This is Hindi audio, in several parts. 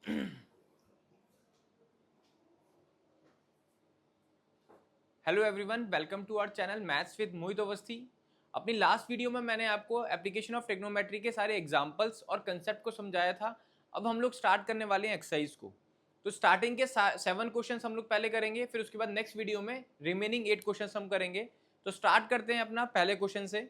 Hello everyone, welcome to our channel maths with Mohit Awasthi. अपनी लास्ट वीडियो में मैंने आपको एप्लीकेशन ऑफ ट्रिग्नोमेट्री के सारे एग्जांपल्स और कंसेप्ट को समझाया था। अब हम लोग स्टार्ट करने वाले हैं एक्सरसाइज को। तो स्टार्टिंग के 7 क्वेश्चंस हम लोग पहले करेंगे, फिर उसके बाद नेक्स्ट वीडियो में रिमेनिंग 8 क्वेश्चंस हम करेंगे। तो स्टार्ट करते हैं अपना पहले क्वेश्चन से।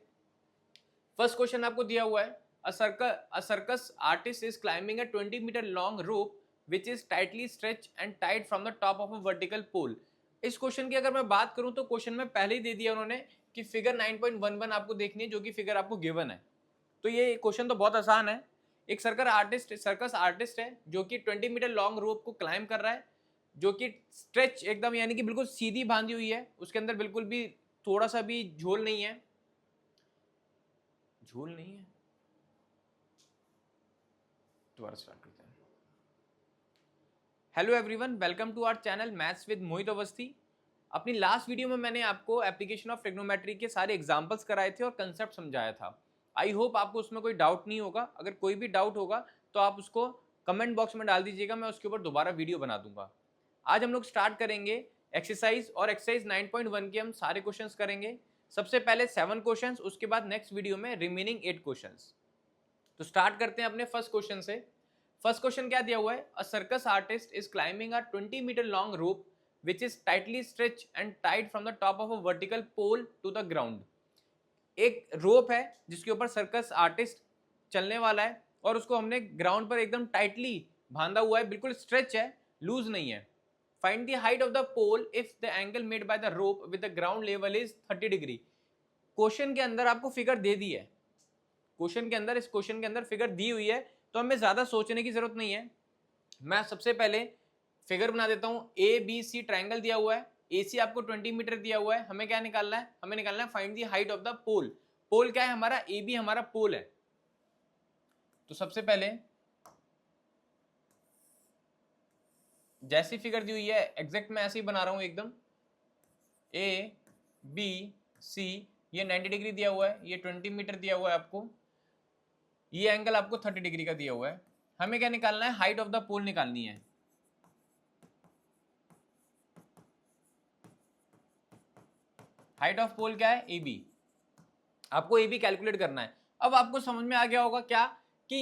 फर्स्ट क्वेश्चन आपको दिया हुआ है, a circus artist is climbing a 20-meter long rope which is tightly stretched and tied from the top of a vertical pole। इस क्वेश्चन की अगर मैं बात करूं तो क्वेश्चन में पहले ही दे दिया उन्होंने कि फिगर 9.11 आपको देखनी है, जो कि फिगर आपको गिवन है। तो ये क्वेश्चन तो बहुत आसान है। एक सर्कस आर्टिस्ट है जो कि 20 मीटर लॉन्ग रोप को क्लाइंब कर रहा है, जो कि स्ट्रेच एकदम यानी कि बिल्कुल सीधी बांधी हुई है, उसके अंदर बिल्कुल भी थोड़ा सा भी झोल नहीं है। झोल नहीं है, दोबारा स्टार्ट करते हैं। Hello everyone, welcome to our channel maths with Mohit Awasthi. अपनी लास्ट वीडियो में मैंने आपको एप्लीकेशन ऑफ ट्रिग्नोमेट्री के सारे एग्जांपल्स कराए थे और कंसेप्ट समझाया था। आई होप आपको उसमें कोई डाउट नहीं होगा। अगर कोई भी डाउट होगा तो आप उसको कमेंट बॉक्स में डाल दीजिएगा, मैं उसके ऊपर दोबारा वीडियो बना दूंगा। आज हम लोग स्टार्ट करेंगे एक्सरसाइज, और एक्सरसाइज 9.1 के हम सारे क्वेश्चन करेंगे। सबसे पहले 7 क्वेश्चन, उसके बाद नेक्स्ट वीडियो में रिमेनिंग 8 क्वेश्चन। तो स्टार्ट करते हैं अपने फर्स्ट क्वेश्चन से। फर्स्ट क्वेश्चन क्या दिया हुआ है, a circus artist is climbing a 20 metre long rope which is tightly stretch and tied from the top of a vertical pole to the ground. एक रोप है जिसके ऊपर सर्कस आर्टिस्ट चलने वाला है, और उसको हमने ग्राउंड पर एकदम टाइटली बांधा हुआ है, बिल्कुल स्ट्रेच है, लूज नहीं है। Find the height of the pole if the angle made by the rope with the ground level is 30 degree. Question के अंदर आपको फिगर दे दी है, इस क्वेश्चन के अंदर फिगर दी हुई है, तो हमें ज्यादा सोचने की जरूरत नहीं है। मैं सबसे पहले फिगर बना देता हूं। ए बी सी ट्राइंगल दिया हुआ है, ए सी आपको 20 मीटर दिया हुआ है। हमें क्या निकालना है, हमें निकालना है find the height of the pole. Pole क्या है हमारा, ए बी हमारा पोल है। तो सबसे पहले जैसी फिगर दी हुई है एग्जैक्ट मैं ऐसे ही बना रहा हूं एकदम। ए बी सी, ये 90 डिग्री दिया हुआ है, ये 20 मीटर दिया हुआ है आपको, ये एंगल आपको 30 डिग्री का दिया हुआ है। हमें क्या निकालना है, हाइट ऑफ द पोल निकालनी है। हाइट ऑफ पोल क्या है, ए बी। आपको ए बी कैलकुलेट करना है। अब आपको समझ में आ गया होगा क्या कि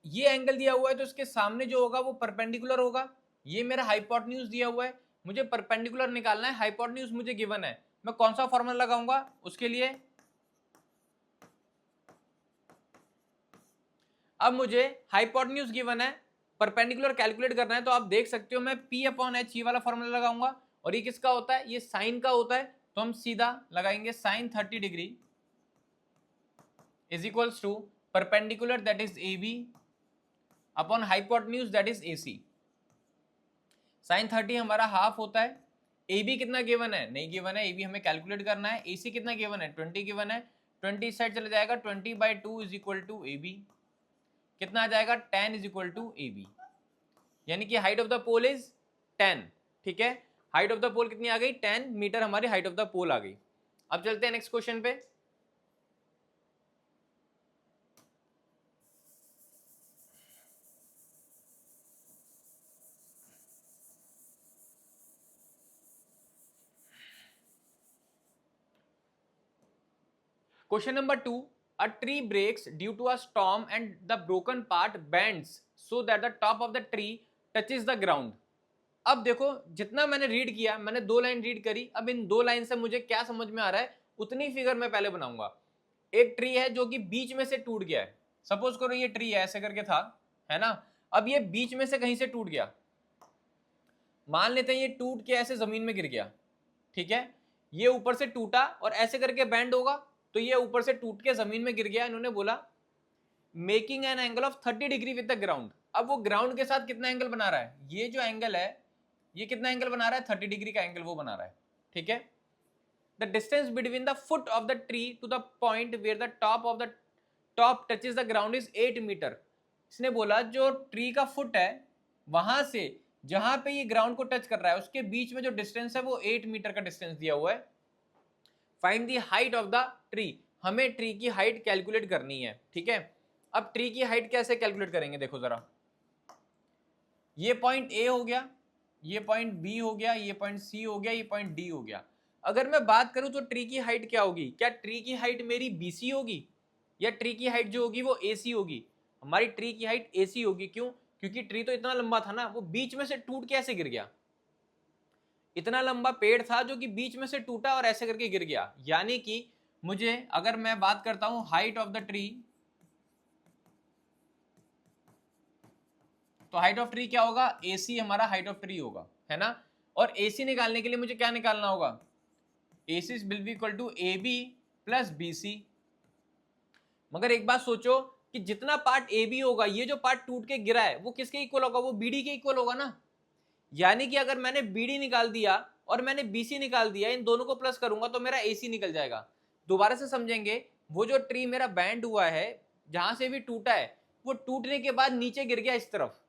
ये एंगल दिया हुआ है तो इसके सामने जो होगा वो परपेंडिकुलर होगा। ये मेरा हाइपोटेन्यूज दिया हुआ है, मुझे परपेंडिकुलर निकालना है, हाइपोटेन्यूज मुझे गिवन है। मैं कौन सा फॉर्मूला लगाऊंगा उसके लिए, अब मुझे हाइपोटेन्यूज गिवन है, परपेंडिकुलर कैलकुलेट करना है। तो आप देख सकते हो मैं P अपॉन एच ये वाला फॉर्मूला लगाऊंगा, और ये किसका होता है, ये साइन का होता है। तो हम सीधा लगाएंगे sine 30 degree is equals to perpendicular that is A B upon hypotenuse that is A C. Sine 30 हमारा हाफ होता है। ए बी कितना गिवन है, नहीं गिवन है, ए बी हमें कैलकुलेट करना है। ए सी कितना गिवन है, 20 गिवन है। 20 साइड चला जाएगा, 20/2 is equal to A B. कितना आ जाएगा, 10 is equal to A B, यानी कि height of the pole is 10। ठीक है, हाइट ऑफ द पोल कितनी आ गई, 10 मीटर हमारी हाइट ऑफ द पोल आ गई। अब चलते हैं नेक्स्ट क्वेश्चन पे। Question number 2, a tree breaks due to a storm and the broken part bends so that the top of the tree touches the ground। अब देखो जितना मैंने रीड किया, मैंने 2 लाइन रीड करी, अब इन 2 लाइन से मुझे क्या समझ में आ रहा है उतनी फिगर मैं पहले बनाऊंगा। एक ट्री है जो कि बीच में से टूट गया है, सपोज करो ये ट्री है ऐसे करके था, है ना। अब ये बीच में से कहीं से टूट गया, मान लेते हैं ये टूट के ऐसे जमीन में गिर गया। ठीक है, ये ऊपर से टूटा और ऐसे करके बैंड होगा, तो ये ऊपर से टूट के जमीन में गिर गया। इन्होंने बोला making an angle of 30 degree with the ground. अब वो ग्राउंड के साथ कितना एंगल बना रहा है, ये जो एंगल है ये कितना एंगल बना रहा है, 30 डिग्री का एंगल वो बना रहा है। ठीक है, the distance between the foot of the tree to the point where the top touches the ground is 8 metre. इसने बोला जो ट्री का फुट है वहां से जहां पे ये ग्राउंड को टच कर रहा है उसके बीच में जो डिस्टेंस है वो 8 मीटर का डिस्टेंस दिया हुआ है। Find the height of the tree, हमें ट्री की हाइट कैलकुलेट करनी है। ठीक है, अब ट्री की हाइट कैसे कैलकुलेट करेंगे, देखो जरा, ये पॉइंट ए हो गया, ये पॉइंट बी हो गया, ये पॉइंट सी हो गया, ये पॉइंट डी हो गया। अगर मैं बात करूं तो ट्री की हाइट क्या होगी? क्या ट्री की हाइट मेरी बीसी होगी या ट्री की हाइट जो होगी वो एसी होगी? हमारी ट्री की हाइट एसी होगी। क्यों? क्योंकि ट्री तो इतना लंबा था ना, वो बीच में से टूट के ऐसे गिर गया। इतना लंबा पेड़ था जो कि बीच में से टूटा और ऐसे करके गिर गया। यानी कि मुझे, अगर मैं बात करता हूं हाइट ऑफ द ट्री, तो हाइट ऑफ ट्री क्या होगा? एसी हमारा हाइट ऑफ ट्री होगा, है ना। और एसी निकालने के लिए मुझे क्या निकालना होगा? AC will be equal to A B plus B C. मगर एक बात सोचो कि जितना पार्ट ए बी होगा, ये जो पार्ट टूट के गिरा है वो किसके इक्वल होगा? वो बीडी के इक्वल होगा ना। यानी कि अगर मैंने बीडी निकाल दिया और मैंने बीसी निकाल दिया, इन दोनों को प्लस करूंगा तो मेरा एसी निकल जाएगा। दोबारा से समझेंगे, वो जो ट्री मेरा बैंड हुआ है, जहां से भी टूटा है, वो टूटने के बाद नीचे गिर गया इस तरफ।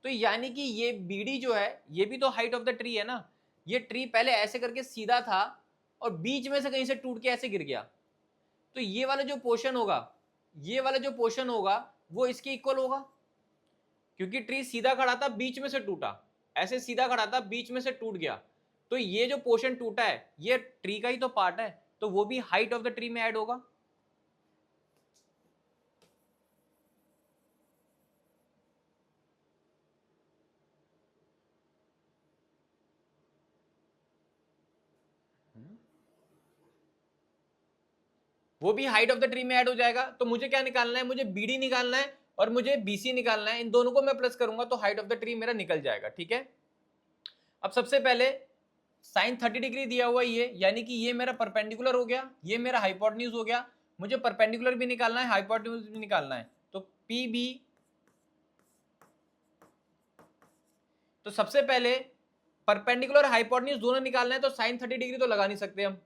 तो यानी कि ये बीडी जो है, ये भी तो हाइट ऑफ द ट्री है ना। ये ट्री पहले ऐसे करके सीधा था और बीच में से कहीं से टूट के ऐसे गिर गया। तो ये वाला जो पोर्शन होगा, ये वाला जो पोर्शन होगा वो इसके इक्वल होगा, क्योंकि ट्री सीधा खड़ा था, बीच में से टूटा, ऐसे सीधा खड़ा था, बीच में से टूट गया। तो ये जो पोर्शन टूटा है ये ट्री का ही तो पार्ट है, तो वो भी हाइट ऑफ द ट्री में ऐड होगा। वो भी हाइट ऑफ द ट्री में ऐड हो जाएगा। तो मुझे क्या निकालना है? मुझे बीडी निकालना है और मुझे बीसी निकालना है। इन दोनों को मैं प्लस करूंगा तो हाइट ऑफ द ट्री मेरा निकल जाएगा। ठीक है, अब सबसे पहले साइन 30 डिग्री दिया हुआ ये, यानी कि ये मेरा परपेंडिकुलर हो गया, ये मेरा हाइपोटेन्यूज हो गया। मुझे परपेंडिकुलर भी निकालना है, हाइपोटेन्यूज भी निकालना है। तो पी बी, तो सबसे पहले परपेंडिकुलर हाइपोटेन्यूज दोनों निकालना है, तो साइन 30 डिग्री तो लगा नहीं सकते हम।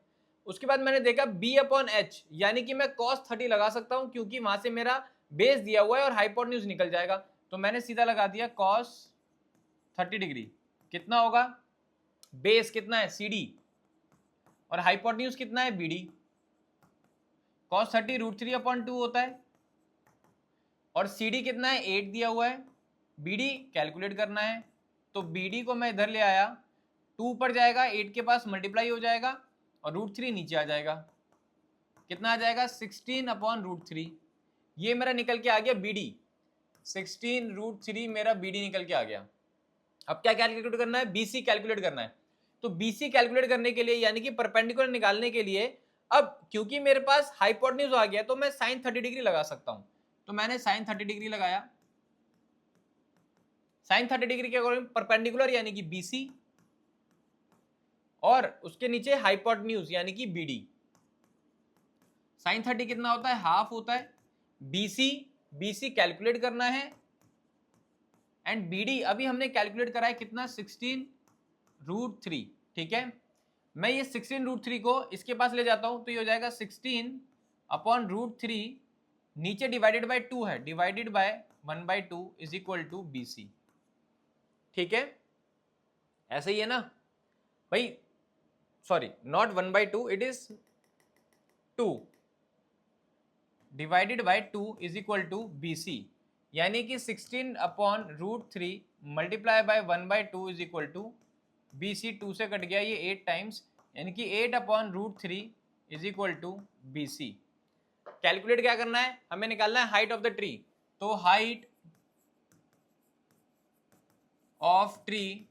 उसके बाद मैंने देखा बी अपॉन एच, यानी कि मैं कॉस 30 लगा सकता हूं, क्योंकि वहां से मेरा बेस दिया हुआ है और हाइपोटेन्यूज निकल जाएगा। तो मैंने सीधा लगा दिया कॉस 30 डिग्री। कितना होगा? बेस कितना है? सी डी, और हाइपोटेन्यूज कितना है? B D. कॉस 30 √3 अपॉन 2 होता है, और सी डी कितना है? 8 दिया हुआ है। बी डी कैलकुलेट करना है, तो बी डी को मैं इधर ले आया, 2 ऊपर जाएगा, 8 के पास मल्टीप्लाई हो जाएगा, और √3 नीचे आ जाएगा। कितना आ जाएगा? 16 अपॉन √3। ये मेरा निकल के आ गया बी डी, 16 √3 मेरा बी डी निकल के आ गया। अब क्या कैलकुलेट करना है? बीसी कैलकुलेट करना है। तो बीसी कैलकुलेट करने के लिए, यानी कि परपेंडिकुलर निकालने के लिए, अब क्योंकि मेरे पास हाइपोटेन्यूज आ गया, तो मैं साइन 30 डिग्री लगा सकता हूं। तो मैंने साइन 30 डिग्री लगाया। साइन 30 डिग्री के अकॉर्डिंग परपेंडिकुलर यानी कि बीसी, और उसके नीचे हाइपोटेन्यूज यानी कि बीडी। साइन 30 कितना होता है? हाफ होता है। बीसी, बीसी कैलकुलेट करना है, एंड बीडी अभी हमने कैलकुलेट करा है कितना? 16 √3। ठीक है, मैं ये 16 √3 को इसके पास ले जाता हूं, तो ये हो जाएगा 16 अपॉन √3, नीचे डिवाइडेड बाय 2 है, divided by 1/2 is equal to BC. ठीक है, ऐसे ही है ना भाई? Sorry, not 1/2, it is 2 divided by 2 is equal to BC, यानी कि 16 upon √3 multiply by 1/2 is equal to BC. 2 से कट गया ये 8 टाइम्स, यानी कि 8 upon √3 is equal to BC. Calculate क्या करना है? हमें निकालना है हाइट ऑफ द ट्री। तो height of tree,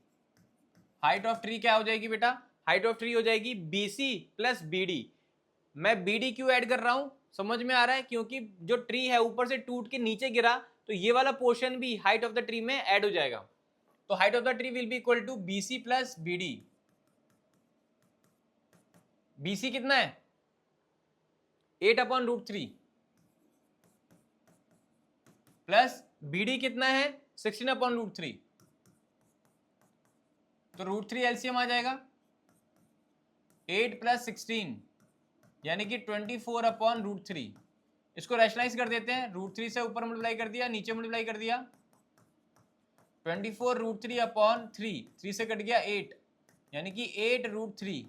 height of tree क्या हो जाएगी बेटा? हाइट ऑफ ट्री हो जाएगी बीसी प्लस बीडी। मैं बीडी क्यों ऐड कर रहा हूं? समझ में आ रहा है? क्योंकि जो ट्री है ऊपर से टूट के नीचे गिरा, तो ये वाला पोर्शन भी हाइट ऑफ द ट्री में ऐड हो जाएगा। तो height of the tree will be equal to BC plus BD. BC कितना है? 8 अपॉन √3 प्लस बीडी कितना है? 16 अपॉन √3। तो √3 एलसीएम आ जाएगा, 8 प्लस 16 यानी कि 24 अपॉन √3। इसको रैशनलाइज कर देते हैं, √3 से ऊपर मल्टीप्लाई कर दिया, नीचे मल्टीप्लाई कर दिया, 24 √3 अपॉन 3, 3 से कट गया 8, यानी कि 8 √3,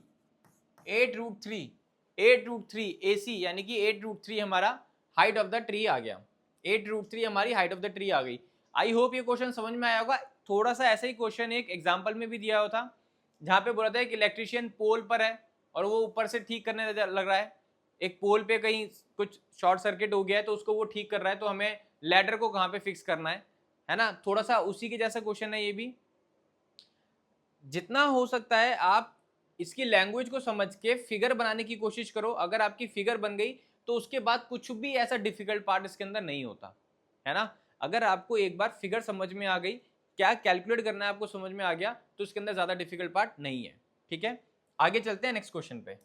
8 √3, 8 √3 AC, यानी कि 8 √3 हमारा हाइट ऑफ द ट्री आ गया। 8 √3 हमारी हाइट ऑफ द ट्री आ गई। आई होप ये क्वेश्चन समझ में आया होगा। थोड़ा सा ऐसा ही क्वेश्चन एक एग्जाम्पल में भी दिया हुआ था, जहाँ पे बोला था कि इलेक्ट्रिशियन पोल पर है और वो ऊपर से ठीक करने लग रहा है, एक पोल पे कहीं कुछ शॉर्ट सर्किट हो गया है तो उसको वो ठीक कर रहा है, तो हमें लैडर को कहाँ पे फिक्स करना है ना, थोड़ा सा उसी के जैसा क्वेश्चन है ये भी। जितना हो सकता है आप इसकी लैंग्वेज को समझ के फिगर बनाने की कोशिश करो, अगर आपकी फिगर बन गई तो उसके बाद कुछ भी ऐसा डिफिकल्ट पार्ट इसके अंदर नहीं होता, है ना। अगर आपको एक बार फिगर समझ में आ गई, क्या कैलकुलेट करना है आपको समझ में आ गया, तो इसके अंदर ज्यादा डिफिकल्ट पार्ट नहीं है, ठीक है। आगे चलते हैं नेक्स्ट क्वेश्चन पे।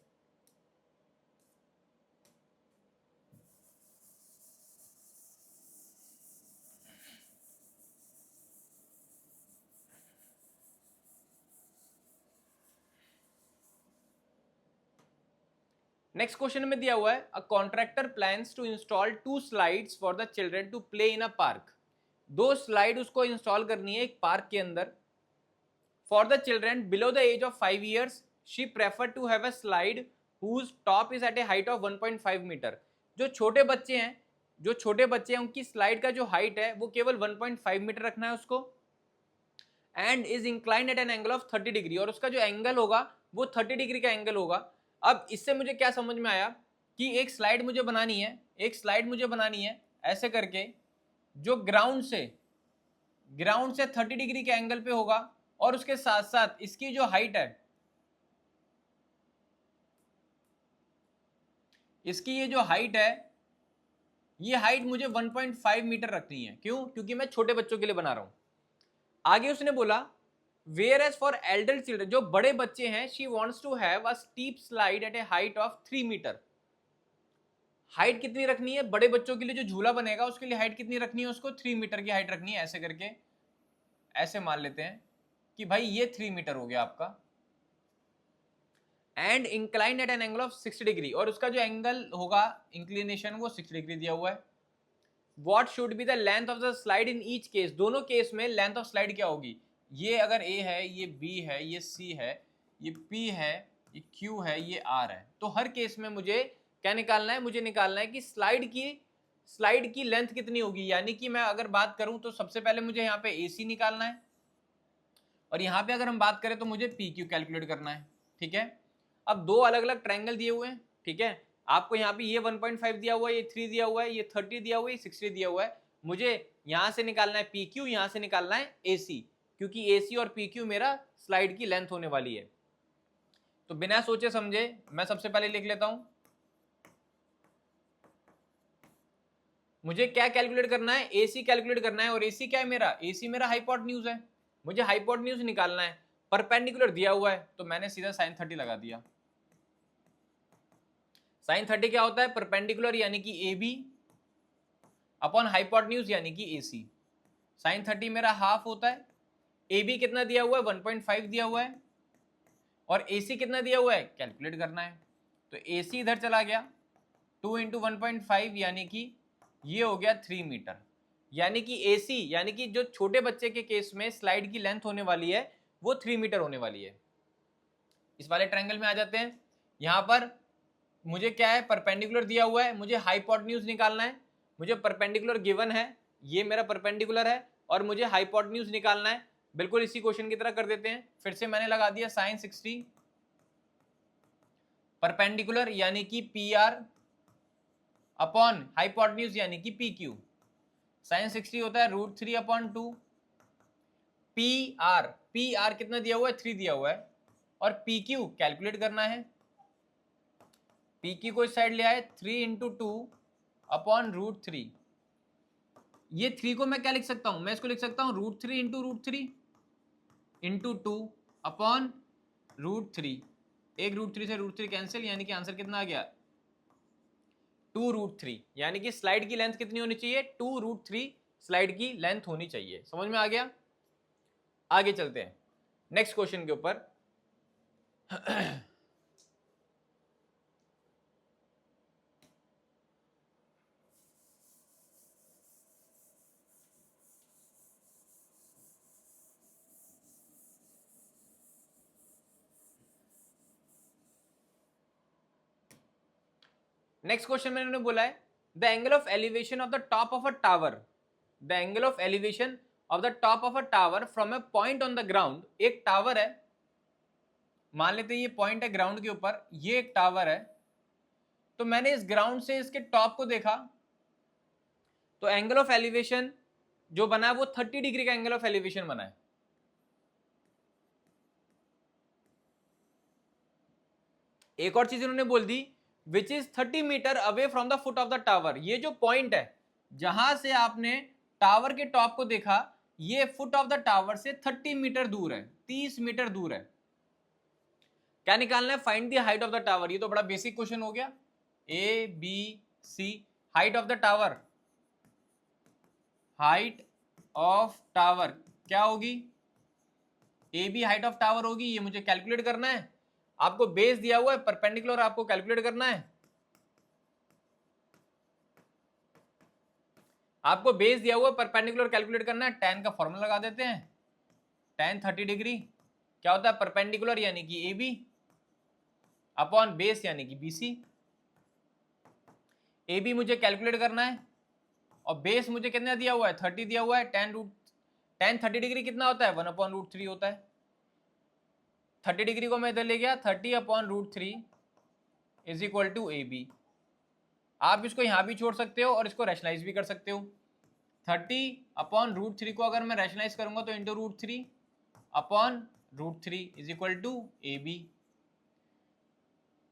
नेक्स्ट क्वेश्चन में दिया हुआ है, a contractor plans to install 2 slides for the children to play in a park. 2 slide उसको इंस्टॉल करनी है एक पार्क के अंदर। For the children below the age of 5 years she prefer to have a slide whose top is at a height of 1.5 metre. जो छोटे बच्चे हैं, उनकी स्लाइड का जो हाइट है वो केवल 1.5 मीटर रखना है उसको, and is inclined at an angle of 30 degree, और उसका जो एंगल होगा वो 30 डिग्री का एंगल होगा। अब इससे मुझे क्या समझ में आया कि एक स्लाइड मुझे बनानी है ऐसे करके, जो ग्राउंड से 30 डिग्री के एंगल पे होगा, और उसके साथ साथ इसकी जो हाइट है, इसकी ये जो हाइट है, ये हाइट मुझे 1.5 मीटर रखनी है। क्यों? क्योंकि मैं छोटे बच्चों के लिए बना रहा हूं। आगे उसने बोला, where age for elder children, जो बड़े बच्चे हैं, she wants to have a steep slide at a height of 3 metre. हाइट कितनी रखनी है बड़े बच्चों के लिए? जो झूला बनेगा उसके लिए हाइट कितनी रखनी है उसको? 3 मीटर की हाइट रखनी है। ऐसे करके ऐसे मान लेते हैं कि भाई ये 3 मीटर हो गया आपका, and inclined at an angle of 60 degree, और उसका जो एंगल होगा इंक्लिनेशन वो 60 डिग्री दिया हुआ है। What should be the length of the slide in each case, दोनों केस में लेंथ ऑफ स्लाइड क्या होगी? ये अगर ए है, ये बी है, ये सी है, ये पी है, ये क्यू है, ये आर है, तो हर केस में मुझे क्या निकालना है? मुझे निकालना है कि स्लाइड की लेंथ कितनी होगी। यानी कि मैं अगर बात करूं तो सबसे पहले मुझे यहाँ पे ए सी निकालना है, और यहाँ पे अगर हम बात करें तो मुझे पी क्यू कैलकुलेट करना है, ठीक है। अब दो अलग अलग ट्रायंगल दिए हुए हैं, ठीक है। आपको यहाँ पे ये 1.5 दिया हुआ है, ये 3 दिया हुआ है, ये 30 दिया हुआ है, ये 60 दिया हुआ है। मुझे यहाँ से निकालना है पी क्यू, यहाँ से निकालना है ए सी, क्योंकि ए सी और पी क्यू मेरा स्लाइड की लेंथ होने वाली है। तो बिना सोचे समझे मैं सबसे पहले लिख लेता हूं, मुझे क्या कैलकुलेट करना है? ए सी कैलकुलेट करना है। और ए सी क्या है मेरा? ए सी मेरा हाइपोटेन्यूज है, मुझे हाइपोटेन्यूज निकालना है। परपेंडिकुलर दिया हुआ है तो मैंने सीधा साइन 30 लगा दिया। साइन 30 क्या होता है? परपेंडिकुलर यानी कि ए बी अपॉन हाइपोटेन्यूज यानी कि ए सी। साइन 30 मेरा हाफ होता है, ए बी कितना दिया हुआ है? 1.5 दिया हुआ है, और ए सी कितना दिया हुआ है? कैलकुलेट करना है। तो ए सी इधर चला गया, 2 इंटू 1.5 यानी कि ये हो गया 3 मीटर। यानी कि ए सी यानी कि जो छोटे बच्चे के केस में स्लाइड की लेंथ होने वाली है वो 3 मीटर होने वाली है। इस वाले ट्रायंगल में आ जाते हैं। यहां पर मुझे क्या है? परपेंडिकुलर दिया हुआ है, मुझे हाइपोटेन्यूज निकालना है। मुझे परपेंडिकुलर गिवन है, ये मेरा परपेंडिकुलर है, और मुझे हाइपोटेन्यूज निकालना है। बिल्कुल इसी क्वेश्चन की तरह कर देते हैं। फिर से मैंने लगा दिया साइन 60, परपेंडिकुलर यानी कि पी आर अपॉन हाइपोटेन्यूज यानी कि पी क्यू। साइन 60 होता है √3 अपॉन 2। पी आर कितना दिया हुआ है? 3 दिया हुआ है, और पी क्यू कैलकुलेट करना है। पी क्यू को इस साइड ले आए, 3 इंटू 2 अपॉन √3। ये 3 को मैं क्या लिख सकता हूं? मैं इसको लिख सकता हूं √3 इंटू √3 इंटू 2 अपॉन √3। एक √3 से √3 कैंसिल, यानी कि आंसर कितना आ गया? 2√3। यानी कि स्लाइड की लेंथ कितनी होनी चाहिए? 2√3 स्लाइड की लेंथ होनी चाहिए। समझ में आ गया? आगे चलते हैं नेक्स्ट क्वेश्चन के ऊपर। नेक्स्ट क्वेश्चन में बोला है, the angle of elevation of the top of a tower, the angle of elevation of the top of a tower from a point on the ground, एक टावर है, मान लेते हैं ये पॉइंट है ग्राउंड के ऊपर, ये एक टावर है, तो मैंने इस ग्राउंड से इसके टॉप को देखा, तो एंगल ऑफ एलिवेशन जो बना है वो 30 डिग्री का एंगल ऑफ एलिवेशन बना है। एक और चीज इन्होंने बोल दी, which is 30 metre away from the foot of the tower, ये जो पॉइंट है जहां से आपने टावर के टॉप को देखा, ये फुट ऑफ द टावर से 30 मीटर दूर है, 30 मीटर दूर है। क्या निकालना है? Find the height of the tower. ये तो बड़ा बेसिक क्वेश्चन हो गया, A B C, height of the tower, height of tower क्या होगी? A B height of tower होगी, ये मुझे कैलकुलेट करना है। आपको बेस दिया हुआ है, परपेंडिकुलर आपको कैलकुलेट करना है, आपको बेस दिया हुआ है, परपेंडिकुलर कैलकुलेट करना है। tan का फॉर्मूला लगा देते हैं, tan 30 डिग्री क्या होता है? परपेंडिकुलर यानी कि ए बी अपॉन बेस यानी कि बी सी। ए बी मुझे कैलकुलेट करना है और बेस मुझे कितना दिया हुआ है? 30 दिया हुआ है। tan 30 डिग्री कितना होता है? 1/√3 होता है। 30 डिग्री को मैं इधर ले गया, 30/√3 is equal to A B. आप इसको यहां भी छोड़ सकते हो और इसको रैशनलाइज भी कर सकते हो। 30/√3 को अगर मैं रैशनलाइज करूंगा तो into √3/√3 is equal to A B.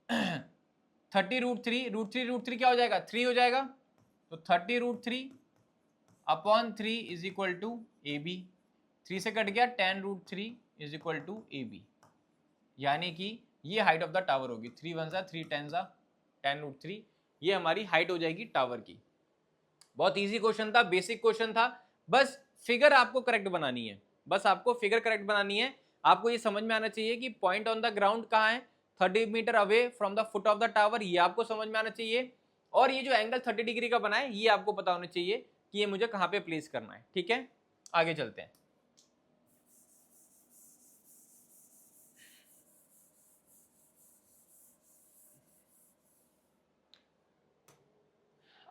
30√3 क्या हो जाएगा? 3 हो जाएगा, तो 30√3/3 is equal to A B. 3 से कट गया, tan√3 is equal to A B, यानी कि ये हाइट ऑफ द टावर होगी। 3 1 3 10 tan√3, ये हमारी हाइट हो जाएगी टावर की। बहुत इजी क्वेश्चन था, बेसिक क्वेश्चन था, बस फिगर आपको करेक्ट बनानी है, बस आपको फिगर करेक्ट बनानी है। आपको ये समझ में आना चाहिए कि पॉइंट ऑन द ग्राउंड कहाँ है, 30 metre away from the foot of the tower, ये आपको समझ में आना चाहिए। और ये जो एंगल 30 डिग्री का बना है, ये आपको पता होना चाहिए कि ये मुझे कहाँ पे प्लेस करना है। ठीक है, आगे चलते हैं।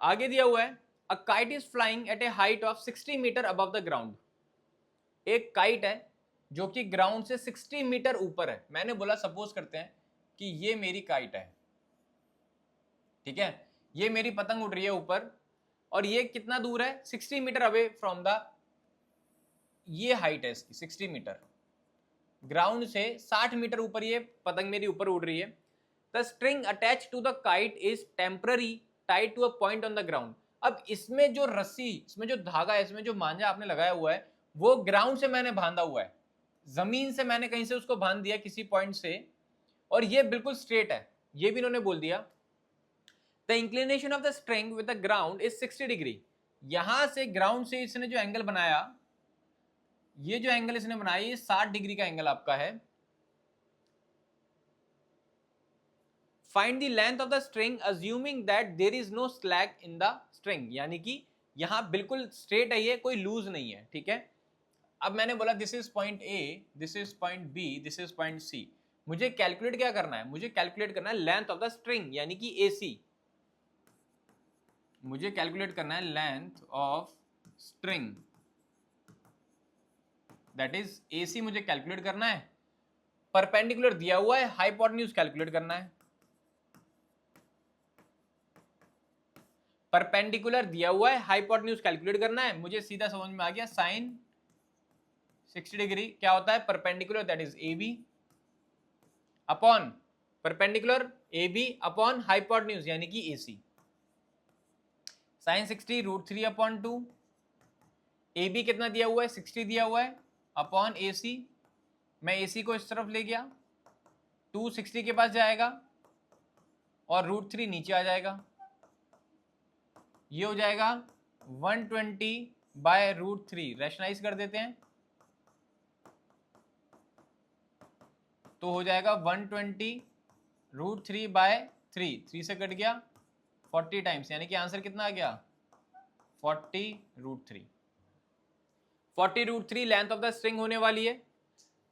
आगे दिया हुआ है, a kite is flying at a height of 60 metre above the ground. एक काइट है जो कि ग्राउंड से 60 मीटर ऊपर है। मैंने बोला सपोज करते हैं कि ये मेरी काइट है, ठीक है, ये मेरी पतंग उड़ रही है ऊपर, और ये कितना दूर है? 60 मीटर अवे फ्रॉम द, ये हाइट है इसकी 60 मीटर, ग्राउंड से 60 मीटर ऊपर ये पतंग मेरी ऊपर उड़ रही है। The string attach to the kite is temporary tied to a point on the ground. अब इसमें जो रस्सी, इसमें जो धागा है, इसमें जो मांझा आपने लगाया हुआ है, वो ग्राउंड से मैंने बांधा हुआ है, जमीन से मैंने कहीं से उसको बांध दिया किसी पॉइंट से, और ये बिल्कुल स्ट्रेट है, ये भी इन्होंने बोल दिया। The inclination of the string with the ground is 60 degree. यहां से ग्राउंड से इसने जो एंगल बनाया, ये जो एंगल इसने बनाया, ये 60 डिग्री का एंगल आपका है। Find the length of the string assuming that there is no slack in the string, यानी कि यहां बिल्कुल स्ट्रेट है, ये कोई लूज नहीं है। ठीक है, अब मैंने बोला this is point A, this is point B, this is point C. मुझे कैलकुलेट क्या करना है? मुझे कैलकुलेट करना है लेंथ ऑफ द स्ट्रिंग, यानी कि ए सी। मुझे कैलकुलेट करना है length of string, that is A C, मुझे कैलकुलेट करना है। परपेंडिकुलर दिया हुआ है, हाइपोटेन्यूज कैलकुलेट करना है। परपेंडिकुलर दिया हुआ है, हाइपोटेन्यूज कैलकुलेट करना है। मुझे सीधा समझ में आ गया, साइन 60 डिग्री क्या होता है? Perpendicular, that is A B upon perpendicular A B upon hypotenuse यानी कि ए सी। साइन 60 √3/2, ए बी कितना दिया हुआ है? 60 दिया हुआ है, अपॉन ए सी। मैं ए सी को इस तरफ ले गया, 2 60 के पास जाएगा और √3 नीचे आ जाएगा, ये हो जाएगा 120/√3। रैशनलाइज कर देते हैं तो हो जाएगा 120√3/3, 3 से कट गया, 40 टाइम्स, यानी कि आंसर कितना आ गया? 40√3। 40√3 लेंथ ऑफ द स्ट्रिंग होने वाली है।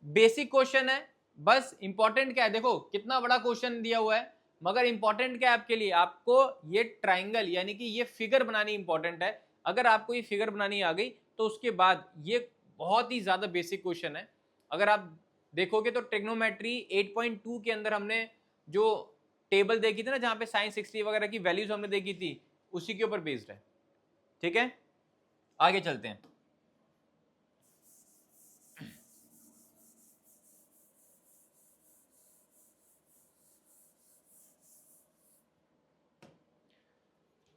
बेसिक क्वेश्चन है, बस इंपॉर्टेंट क्या है, देखो कितना बड़ा क्वेश्चन दिया हुआ है, मगर इंपॉर्टेंट क्या है आपके लिए? आपको ये ट्राइंगल यानी कि ये फिगर बनानी इंपॉर्टेंट है। अगर आपको ये फिगर बनानी आ गई तो तो उसके बाद ये बहुत ही ज्यादा बेसिक क्वेश्चन है। अगर आप देखोगे तो ट्रिग्नोमेट्री 8.2 के अंदर हमने जो टेबल देखी थी ना, जहां पे sin 60 वगैरह की वैल्यूज हमने देखी थी, उसी के ऊपर बेस्ड है। ठीक है, आगे चलते हैं।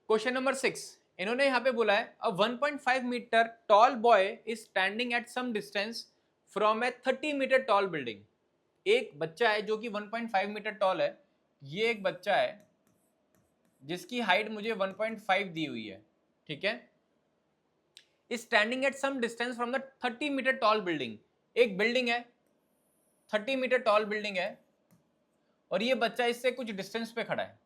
क्वेश्चन नंबर 6, इन्होंने यहां पे बोला है a 1.5 metre tall boy is standing at some distance from a 30 metre tall building. एक बच्चा है जो कि 1.5 मीटर टॉल है। ये एक बच्चा है जिसकी हाइट मुझे 1.5 दी हुई है। ठीक है, is standing at some distance from the 30 metre tall building. एक बिल्डिंग है, 30 मीटर टॉल बिल्डिंग है, और ये बच्चा इससे कुछ डिस्टेंस पे खड़ा है।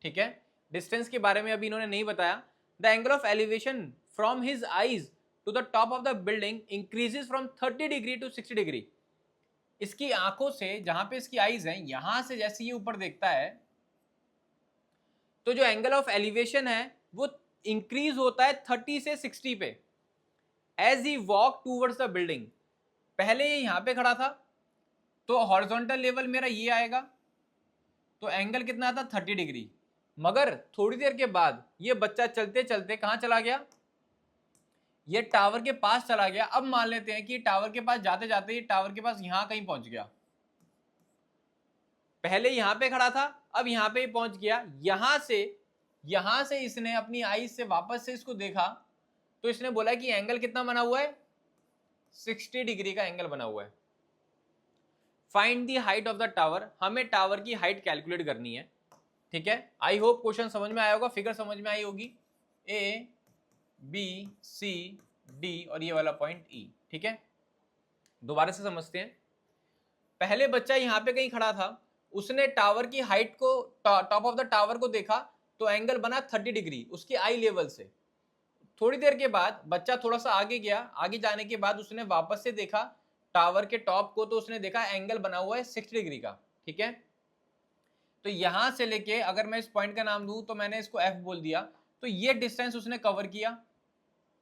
ठीक है, डिस्टेंस के बारे में अभी इन्होंने नहीं बताया। The angle of elevation from his eyes to the top of the building increases from 30 degree to 60 degree. इसकी आंखों से, जहां पे इसकी आईज है, यहां से जैसे ये ऊपर देखता है तो जो एंगल ऑफ एलिवेशन है वो इंक्रीज होता है 30 से 60 पे as he walk towards the building. पहले ये यहां पे खड़ा था तो हॉरिजॉन्टल लेवल मेरा ये आएगा, तो एंगल कितना आता 30 डिग्री। मगर थोड़ी देर के बाद ये बच्चा चलते चलते कहां चला गया, ये टावर के पास चला गया। अब मान लेते हैं कि टावर के पास जाते जाते ये टावर के पास यहां कहीं पहुंच गया। पहले यहां पे खड़ा था, अब यहां पे पहुंच गया। यहां से इसने अपनी आईज से वापस से इसको देखा, तो इसने बोला कि एंगल कितना बना हुआ है, 60 डिग्री का एंगल बना हुआ है। Find the height of the tower. हमें टावर की हाइट कैलकुलेट करनी है। ठीक है, आई होप क्वेश्चन समझ में आया होगा, फिगर समझ में आई होगी। ए बी सी डी और ये वाला पॉइंट ई। ठीक है, दोबारा से समझते हैं। पहले बच्चा यहां पे कहीं खड़ा था, उसने टावर की हाइट को, टॉप ऑफ द टावर को देखा, तो एंगल बना 30 डिग्री उसकी आई लेवल से। थोड़ी देर के बाद बच्चा थोड़ा सा आगे गया, आगे जाने के बाद उसने वापस से देखा टावर के टॉप को, तो उसने देखा एंगल बना हुआ है 60 डिग्री का। ठीक है, तो यहां से लेके अगर मैं इस पॉइंट का नाम दूं तो मैंने इसको एफ बोल दिया, तो ये डिस्टेंस उसने कवर किया।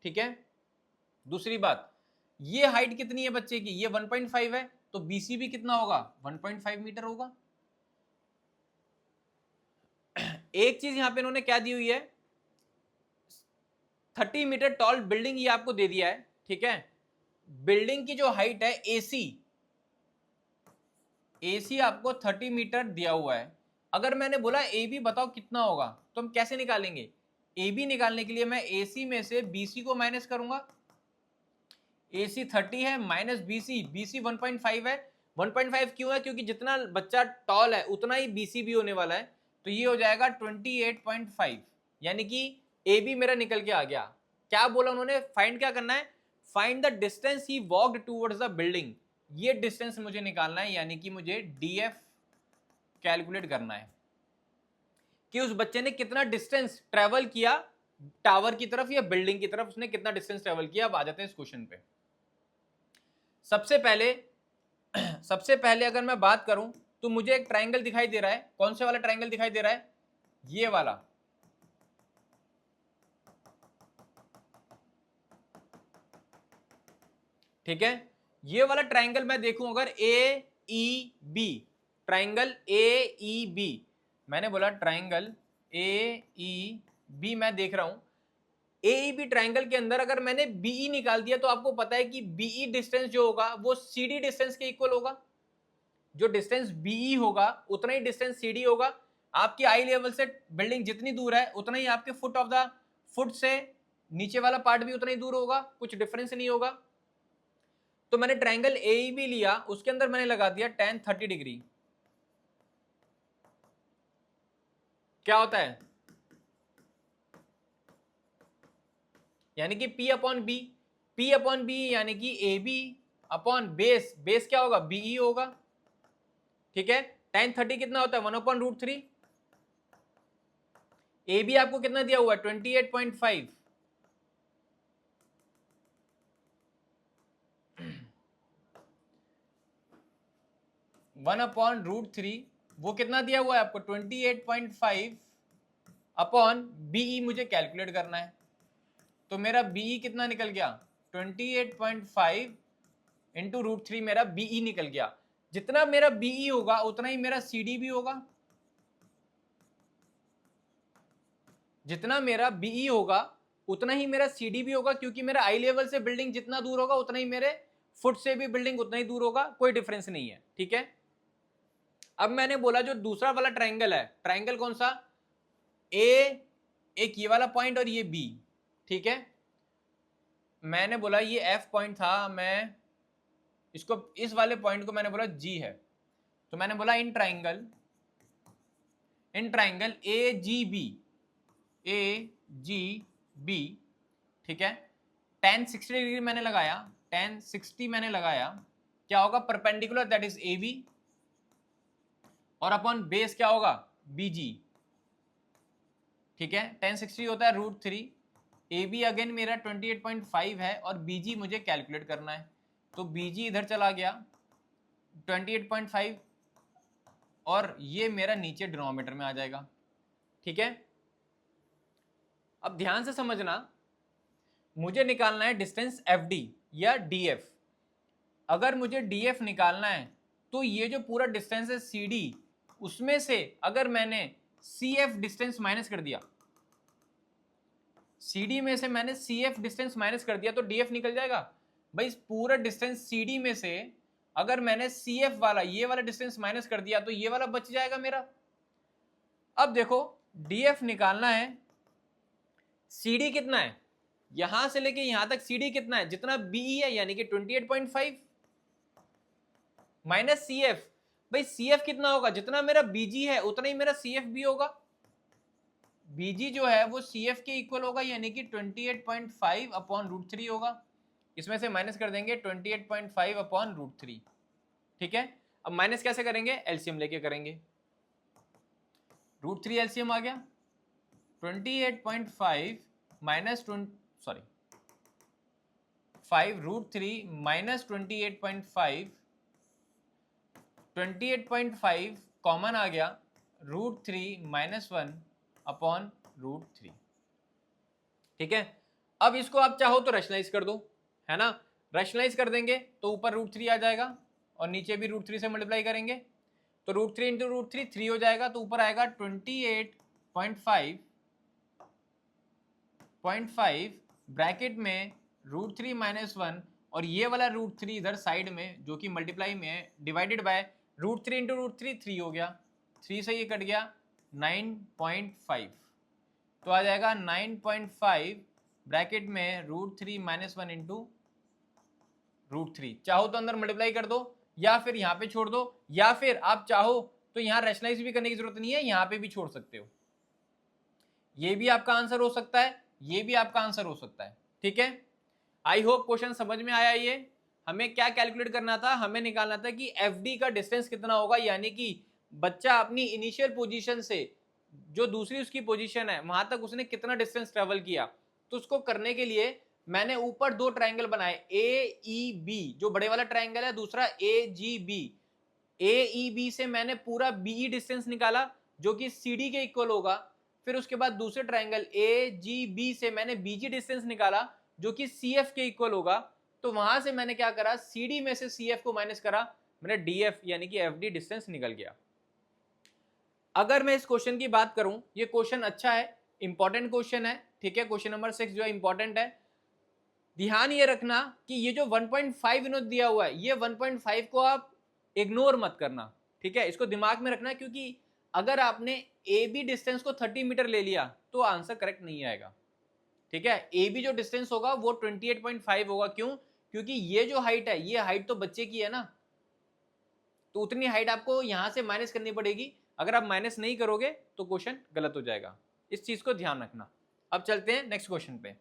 ठीक है, दूसरी बात, ये हाइट कितनी है बच्चे की, ये 1.5 है, तो बीसी भी कितना होगा, 1.5 मीटर होगा। एक चीज यहां पे इन्होंने क्या दी हुई है, 30 मीटर टॉल बिल्डिंग ये आपको दे दिया है। ठीक है, बिल्डिंग की जो हाइट है एसी आपको 30 मीटर दिया हुआ है। अगर मैंने बोला ए बी बताओ कितना होगा, तो हम कैसे निकालेंगे, ए बी निकालने के लिए मैं एसी में से बीसी को माइनस करूंगा। एसी 30 है माइनस बीसी 1.5 है। 1.5 क्यों है, क्योंकि जितना बच्चा टॉल है उतना ही बीसी भी होने वाला है, तो ये हो जाएगा 28.5, यानी कि ए बी मेरा निकल के आ गया। क्या बोला उन्होंने, फाइंड क्या करना है, find the distance he walked towards the building. ये डिस्टेंस मुझे निकालना है, यानी कि मुझे डीएफ कैलकुलेट करना है कि उस बच्चे ने कितना डिस्टेंस ट्रेवल किया टावर की तरफ या बिल्डिंग की तरफ, उसने कितना डिस्टेंस ट्रेवल किया। अब आ जाते हैं इस क्वेश्चन पे। सबसे पहले अगर मैं बात करूं तो मुझे एक ट्रायंगल दिखाई दे रहा है। कौन से वाला ट्रायंगल दिखाई दे रहा है, ये वाला। ठीक है, ये वाला ट्रायंगल मैं देखूं अगर A E B, triangle A E B, मैंने बोला ट्रायंगल ए ई बी मैं देख रहा हूं। ए बी ट्रायंगल के अंदर अगर मैंने बीई निकाल दिया तो आपको पता है कि बीई डिस्टेंस जो होगा वो सीडी डिस्टेंस के इक्वल होगा। जो डिस्टेंस बीई होगा उतना ही डिस्टेंस सीडी होगा। आपकी आई लेवल से बिल्डिंग जितनी दूर है उतना ही आपके फुट से नीचे वाला पार्ट भी उतना ही दूर होगा, कुछ डिफरेंस नहीं होगा। तो मैंने ट्रायंगल ए बी लिया, उसके अंदर मैंने लगा दिया tan 30 डिग्री। क्या होता है, यानी कि P अपॉन बी यानी कि ए बी अपॉन बेस क्या होगा, बीई होगा। ठीक है, tan 30 कितना होता है, 1/√3। ए बी आपको कितना दिया हुआ है, 28.5। वन अपॉन √3 वो कितना दिया हुआ है आपको, 28.5 अपॉन बीई मुझे कैलकुलेट करना है। तो मेरा बीई कितना निकल गया, 28.5 इंटू √3 मेरा बीई निकल गया। जितना मेरा बीई होगा उतना ही मेरा सीडी भी होगा। जितना मेरा बीई होगा उतना ही मेरा सीडी भी होगा, क्योंकि मेरा आई लेवल से बिल्डिंग जितना दूर होगा उतना ही मेरे फुट से भी बिल्डिंग उतना ही दूर होगा, कोई डिफरेंस नहीं है। ठीक है, अब मैंने बोला जो दूसरा वाला ट्राइंगल है, ट्राइंगल कौन सा, ए, एक ये वाला पॉइंट और ये बी। ठीक है, मैंने बोला ये एफ पॉइंट था, मैं इसको, इस वाले पॉइंट को मैंने बोला जी है। तो मैंने बोला in triangle A G B, ठीक है, tan 60 डिग्री मैंने लगाया, tan 60 मैंने लगाया, क्या होगा, perpendicular that is A B, और अपॉन बेस क्या होगा, बी जी। ठीक है, tan 60 होता है √3, ए बी अगेन मेरा 28.5 है और बी जी मुझे कैलकुलेट करना है, तो बी जी इधर चला गया 28.5 और ये मेरा नीचे डिनोमिनेटर में आ जाएगा। ठीक है, अब ध्यान से समझना, मुझे निकालना है डिस्टेंस एफ डी या डी एफ। अगर मुझे डी एफ निकालना है तो ये जो पूरा डिस्टेंस है सी डी, उसमें से अगर मैंने सी एफ डिस्टेंस माइनस कर दिया, सी डी में से मैंने सी एफ डिस्टेंस माइनस कर दिया तो डी एफ निकल जाएगा। भाई इस पूरा डिस्टेंस सी डी में से अगर मैंने सी एफ वाला, ये वाला डिस्टेंस माइनस कर दिया तो ये वाला बच जाएगा मेरा। अब देखो डी एफ निकालना है, सी डी कितना है, यहां से लेके यहां तक सी डी कितना है, जितना बीई है यानी कि 28.5 माइनस सी एफ। भाई सी एफ कितना होगा, जितना मेरा बीजी है उतना ही मेरा सी एफ भी होगा। बीजी जो है वो सी एफ के इक्वल होगा, यानी कि 28.5 अपॉन √3 होगा। इसमें से माइनस कर देंगे 28.5 अपॉन √3। ठीक है, अब माइनस कैसे करेंगे, एलसीएम लेके करेंगे। √3 एलसीएम आ गया, 28.5 माइनस 5 √3 माइनस 28.5, 28.5 कॉमन आ गया, √3 माइनस 1 अपॉन √3। ठीक है, अब इसको आप चाहो तो रैशनलाइज कर दो, है ना, रैशनलाइज कर देंगे तो ऊपर √3 आ जाएगा और नीचे भी √3 से मल्टीप्लाई करेंगे तो √3 इंटू √3 3 हो जाएगा, तो ऊपर आएगा 28.5 ब्रैकेट में √3 माइनस 1 और ये वाला √3 इधर साइड में जो कि मल्टीप्लाई में डिवाइडेड बाय √3 इंटू √3 3 हो गया, 3 से ये कट गया 9.5, तो आ जाएगा 9.5 ब्रैकेट में √3 माइनस 1 इंटू √3। चाहो तो अंदर मल्टीप्लाई कर दो या फिर यहाँ पे छोड़ दो, या फिर आप चाहो तो यहाँ रैशनलाइज भी करने की जरूरत नहीं है, यहाँ पे भी छोड़ सकते हो। ये भी आपका आंसर हो सकता है, ये भी आपका आंसर हो सकता है। ठीक है, आई होप क्वेश्चन समझ में आया। ये हमें क्या कैलकुलेट करना था, हमें निकालना था कि एफ डी का डिस्टेंस कितना होगा, यानी कि बच्चा अपनी इनिशियल पोजीशन से जो दूसरी उसकी पोजीशन है वहां तक उसने कितना डिस्टेंस ट्रेवल किया। तो उसको करने के लिए मैंने ऊपर दो ट्राइंगल बनाए, ए ई बी जो बड़े वाला ट्राइंगल है, दूसरा ए जी बी। ए ई बी से मैंने पूरा बीई डिस्टेंस निकाला जो कि सी डी के इक्वल होगा। फिर उसके बाद दूसरे ट्राइंगल ए जी बी से मैंने बीजी डिस्टेंस निकाला जो कि सी एफ के इक्वल होगा। तो वहां से मैंने क्या करा, सी डी में से सी एफ को माइनस करा, मेरा डी एफ यानी कि एफ डी डिस्टेंस निकल गया। अगर मैं इस क्वेश्चन की बात करूं, ये क्वेश्चन अच्छा है, इंपॉर्टेंट क्वेश्चन है। ठीक है, क्वेश्चन नंबर 6 जो है इंपॉर्टेंट है। ध्यान ये रखना कि ये जो 1.5 विनोद दिया हुआ है, ये 1.5 को आप इग्नोर मत करना। ठीक है, इसको दिमाग में रखना, क्योंकि अगर आपने ए बी डिस्टेंस को 30 मीटर ले लिया तो आंसर करेक्ट नहीं आएगा। ठीक है, ए बी जो डिस्टेंस होगा वो 28.5 होगा। क्यों, क्योंकि ये जो हाइट है, ये हाइट तो बच्चे की है ना, तो उतनी हाइट आपको यहां से माइनस करनी पड़ेगी। अगर आप माइनस नहीं करोगे तो क्वेश्चन गलत हो जाएगा, इस चीज को ध्यान रखना। अब चलते हैं नेक्स्ट क्वेश्चन पे।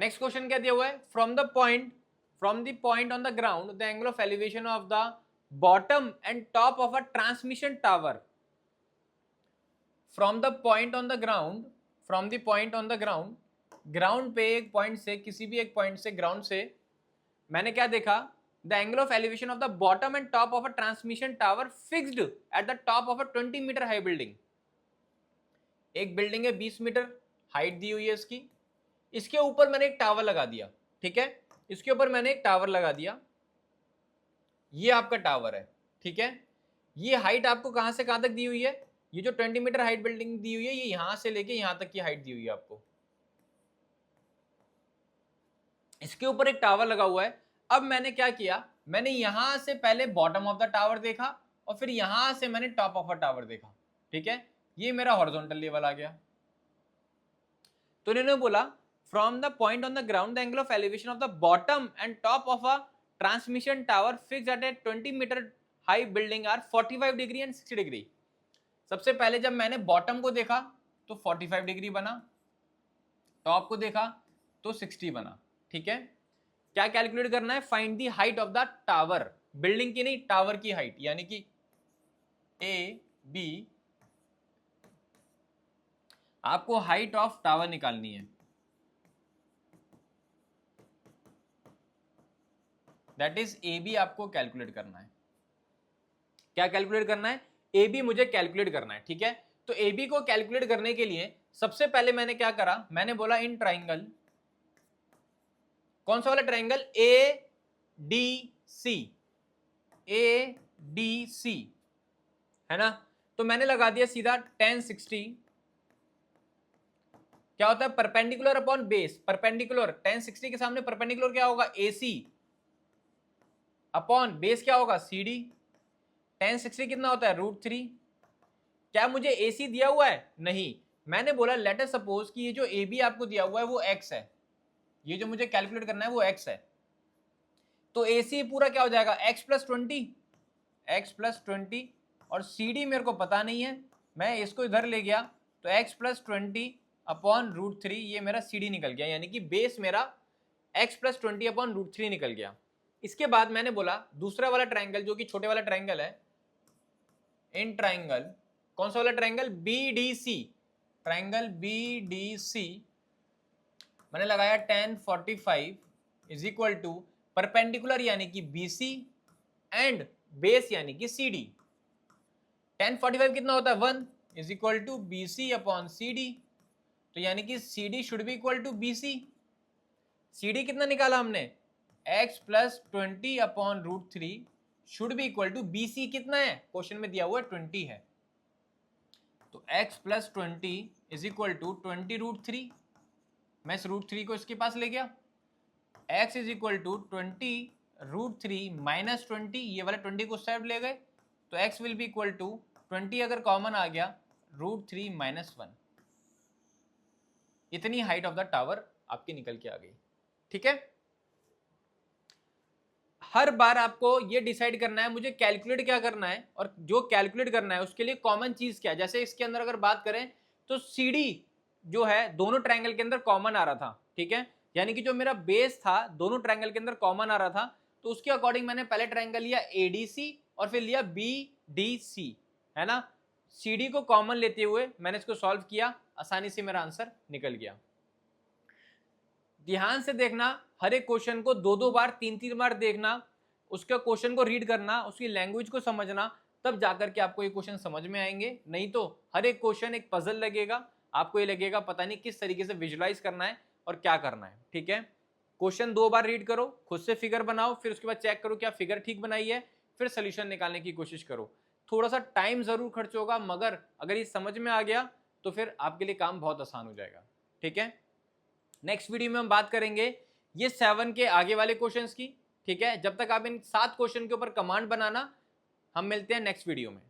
नेक्स्ट क्वेश्चन क्या दिया हुआ है, from the point on the ground the angle of elevation of the bottom and top of a transmission tower, from the point on the ground, ground पे एक पॉइंट से, किसी भी एक पॉइंट से, ग्राउंड से मैंने क्या देखा, the angle of elevation of the bottom and top of a transmission tower fixed at the top of a 20 metre high building. एक बिल्डिंग है 20 मीटर हाइट दी हुई है इसकी, इसके ऊपर मैंने एक टावर लगा दिया, ठीक है, इसके ऊपर मैंने एक टावर लगा दिया, ये आपका टावर है, ठीक है। ये हाइट आपको कहां से कहां तक दी हुई है, ये जो 20 मीटर हाइट बिल्डिंग दी हुई है, ये यहां से लेके यहां तक की हाइट दी हुई है आपको, इसके ऊपर एक टावर लगा हुआ है। अब मैंने क्या किया, मैंने यहां से पहले बॉटम ऑफ द टावर देखा और फिर यहां से मैंने टॉप ऑफ द टावर देखा, ठीक है, ये मेरा हॉरिजॉन्टल लेवल आ गया। तो इन्होंने बोला from the point on the ground the angle of elevation of the bottom and top of a transmission tower fixed at a 20 metre high building are 45 degree and 60 degree. सबसे पहले जब मैंने बॉटम को देखा तो 45 डिग्री बना, टॉप को देखा तो 60 बना, ठीक है। क्या कैलकुलेट करना है, find the height of the tower, building की नहीं, टावर की हाइट, यानी कि ए बी, आपको हाइट ऑफ टावर निकालनी है, दैट इज ए बी आपको कैलकुलेट करना है। क्या कैलकुलेट करना है, ए बी मुझे कैलकुलेट करना है, ठीक है। तो ए बी को कैलकुलेट करने के लिए सबसे पहले मैंने क्या करा, मैंने बोला इन ट्राइंगल, कौन सा वाला triangle, A D C, A D C, है ना। तो मैंने लगा दिया सीधा tan 60, क्या होता है, perpendicular upon base, perpendicular, tan 60 के सामने परपेंडिकुलर क्या होगा, AC अपॉन बेस क्या होगा, CD। tan 60 कितना होता है, √3। क्या मुझे AC दिया हुआ है, नहीं, मैंने बोला लेट अस सपोज कि ये जो AB आपको दिया हुआ है वो x है, ये जो मुझे कैलकुलेट करना है वो x है, तो AC पूरा क्या हो जाएगा, x + 20, x + 20, और CD मेरे को पता नहीं है, मैं इसको इधर ले गया तो x + 20 अपॉन √3, ये मेरा CD निकल गया, यानी कि बेस मेरा x + 20 अपॉन √3 निकल गया। इसके बाद मैंने बोला दूसरा वाला ट्राइंगल जो कि छोटे वाला ट्राइंगल है, इन ट्राइंगल, कौन सा वाला ट्राइंगल, BDC, ट्राइंगल BDC, मैंने लगाया tan 45 is equal to perpendicular यानी कि BC एंड बेस यानी कि CD। tan 45 कितना होता है, 1 is equal to BC upon CD, तो यानी कि CD should be equal to BC। CD कितना निकाला हमने, x + 20 upon √3 should be equal to BC, कितना है, क्वेश्चन में दिया हुआ है 20 है, तो x + 20 इज इक्वल टू 20 √3, मैं इस √3 को इसके पास ले गया, x is equal to 20 √3 minus 20, ये वाला 20 को साइड ले गए, तो x will be equal to 20 अगर कॉमन आ गया √3 - 1, इतनी हाइट ऑफ द टावर आपकी निकल के आ गई, ठीक है। हर बार आपको ये डिसाइड करना है मुझे कैलकुलेट क्या करना है, और जो कैलकुलेट करना है उसके लिए कॉमन चीज क्या है। जैसे इसके अंदर अगर बात करें तो CD जो है दोनों ट्रायंगल के अंदर कॉमन आ रहा था, ठीक है, यानी कि जो मेरा बेस था दोनों ट्रायंगल के अंदर कॉमन आ रहा था, तो उसके अकॉर्डिंग मैंने पहले ट्रायंगल लिया ADC और फिर लिया BDC, है ना। CD को कॉमन लेते हुए मैंने इसको सॉल्व किया, आसानी से मेरा आंसर निकल गया। ध्यान से देखना, हर एक क्वेश्चन को 2-2 बार 3-3 बार देखना, उसका क्वेश्चन को रीड करना, उसकी लैंग्वेज को समझना, तब जाकर के आपको ये क्वेश्चन समझ में आएंगे। नहीं तो हर एक क्वेश्चन एक पजल लगेगा, आपको ये लगेगा पता नहीं किस तरीके से विजुलाइज करना है और क्या करना है, ठीक है। क्वेश्चन 2 बार रीड करो, खुद से फिगर बनाओ, फिर उसके बाद चेक करो क्या फिगर ठीक बनाई है, फिर सोल्यूशन निकालने की कोशिश करो। थोड़ा सा टाइम जरूर खर्च होगा, मगर अगर ये समझ में आ गया तो फिर आपके लिए काम बहुत आसान हो जाएगा, ठीक है। नेक्स्ट वीडियो में हम बात करेंगे ये 7 के आगे वाले क्वेश्चंस की, ठीक है। जब तक आप इन 7 क्वेश्चन के ऊपर कमांड बनाना, हम मिलते हैं नेक्स्ट वीडियो में।